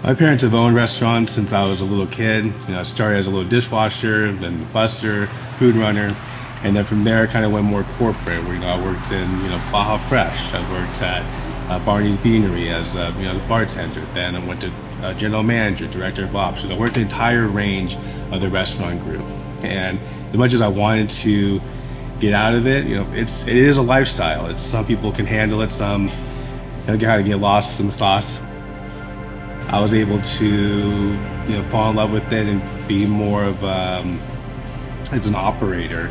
My parents have owned restaurants since I was a little kid. I started as a little dishwasher, then buster, food runner, and then from there, kind of went more corporate. Where I worked in Baja Fresh. I worked at Barney's Beanery as a bartender. Then I went to general manager, director of ops. So I worked the entire range of the restaurant group. And as much as I wanted to get out of it, it is a lifestyle. It's some people can handle it, some kind of get lost in the sauce. I was able to fall in love with it and be more of as an operator,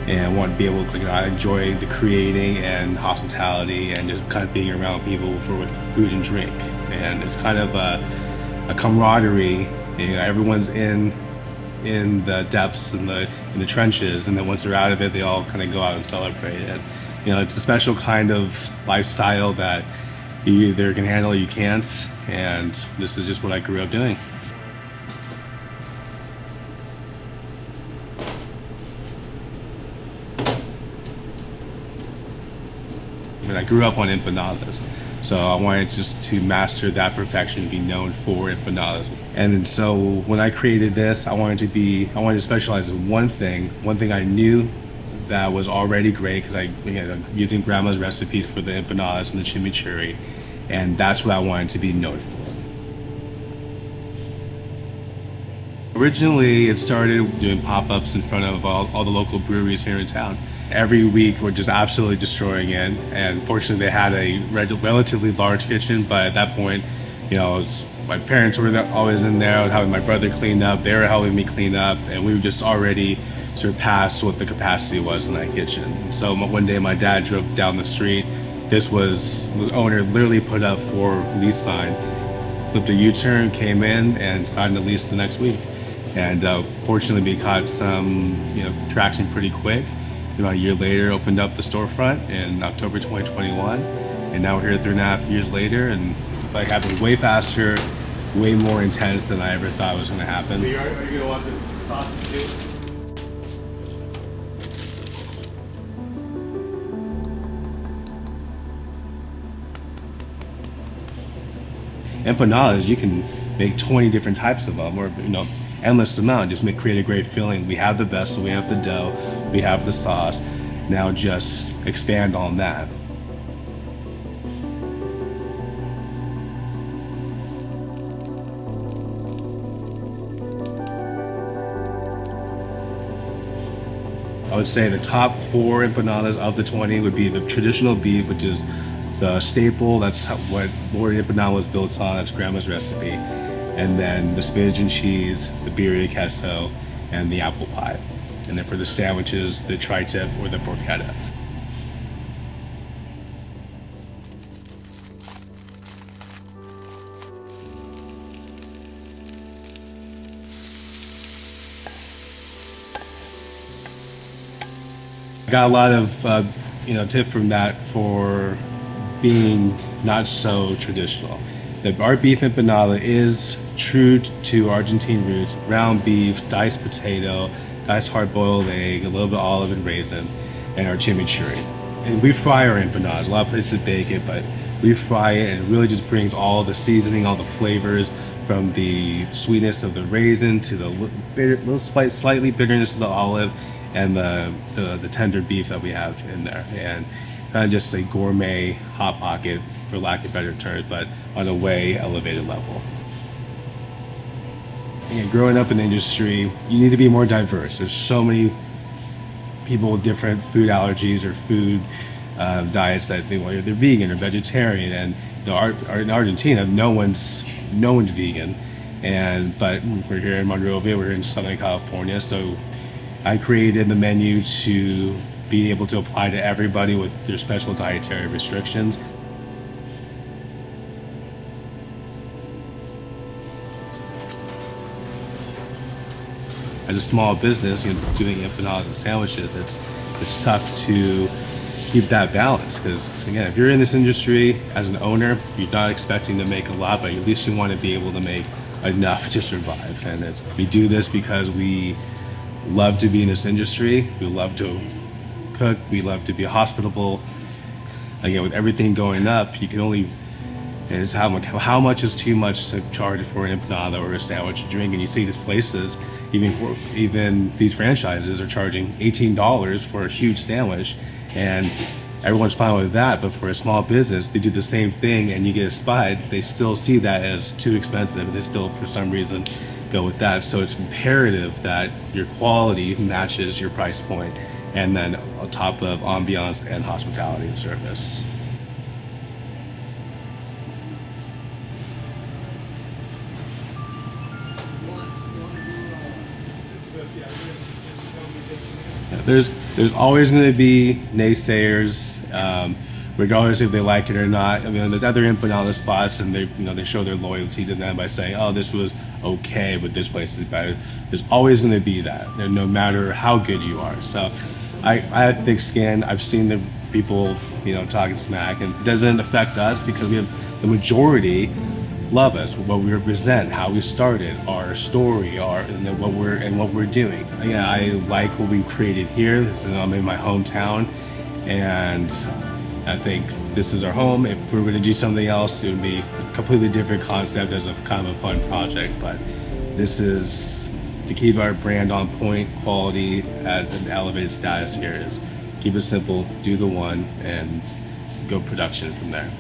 and want to be able to I enjoy the creating and hospitality and just kind of being around people with food and drink. And it's kind of a camaraderie. Everyone's in the depths and in the trenches, and then once they're out of it, they all kind of go out and celebrate it. It's a special kind of lifestyle that you either can handle or you can't, and this is just what I grew up doing. I grew up on empanadas, so I wanted just to master that perfection, be known for empanadas. And so when I created this, I wanted to specialize in one thing I knew that was already great, because I'm using grandma's recipes for the empanadas and the chimichurri, and that's what I wanted to be known for. Originally, it started doing pop-ups in front of all the local breweries here in town. Every week, we're just absolutely destroying it, and fortunately, they had a relatively large kitchen, but at that point, my parents were always in there. I was having my brother clean up, they were helping me clean up, and we were just already surpassed what the capacity was in that kitchen. So one day, my dad drove down the street. This was owner literally put up for lease sign, flipped a U-turn, came in, and signed the lease the next week. And fortunately, we caught some traction pretty quick. About a year later, opened up the storefront in October 2021, and now we're here 3.5 years later, and happened way faster, way more intense than I ever thought was going to happen. Are you going to want this sausage too? Empanadas, you can make 20 different types of them, or endless amount. Just create a great feeling. We have the vessel, we have the dough, we have the sauce. Now just expand on that. I would say the top 4 empanadas of the 20 would be the traditional beef, which is the staple. That's what Lord Empanada was built on. That's grandma's recipe. And then the spinach and cheese, the birria queso, and the apple pie. And then for the sandwiches, the tri-tip or the porchetta. I got a lot of tip from that for being not so traditional. Our beef empanada is true to Argentine roots: ground beef, diced potato, diced hard-boiled egg, a little bit of olive and raisin, and our chimichurri. And we fry our empanadas. A lot of places bake it, but we fry it, and it really just brings all the seasoning, all the flavors, from the sweetness of the raisin to the slightly bitterness of the olive, and the tender beef that we have in there. And kind of just a gourmet hot pocket, for lack of better terms, but on a way elevated level. And growing up in the industry, you need to be more diverse. There's so many people with different food allergies or food diets that they're vegan or vegetarian. And in Argentina, no one's vegan. But we're here in Monrovia, we're here in Southern California, so I created the menu to be able to apply to everybody with their special dietary restrictions. As a small business, doing empanadas and sandwiches, it's tough to keep that balance, because again, if you're in this industry as an owner, you're not expecting to make a lot, but at least you want to be able to make enough to survive. And we do this because we love to be in this industry. We love to cook. We love to be hospitable. Again, with everything going up, you can only is how much is too much to charge for an empanada or a sandwich or drink. And you see these places, even these franchises are charging $18 for a huge sandwich, and everyone's fine with that. But for a small business, they do the same thing and you get a spot, they still see that as too expensive, and they still for some reason go with that. So it's imperative that your quality matches your price point, and then on top of ambiance and hospitality and service. There's always going to be naysayers, regardless if they like it or not. I mean, there's other empanada spots, and they show their loyalty to them by saying, "Oh, this was okay, but this place is better." There's always going to be that, no matter how good you are. So, I have thick skin. I've seen the people, talking smack, and it doesn't affect us because we have the majority love us, what we represent, how we started, our story, what we're doing. Yeah, I like what we've created here. I'm in my hometown, and I think this is our home. If we were going to do something else, it would be a completely different concept as a kind of a fun project. But this is to keep our brand on point, quality at an elevated status here. Is keep it simple, do the one, and go production from there.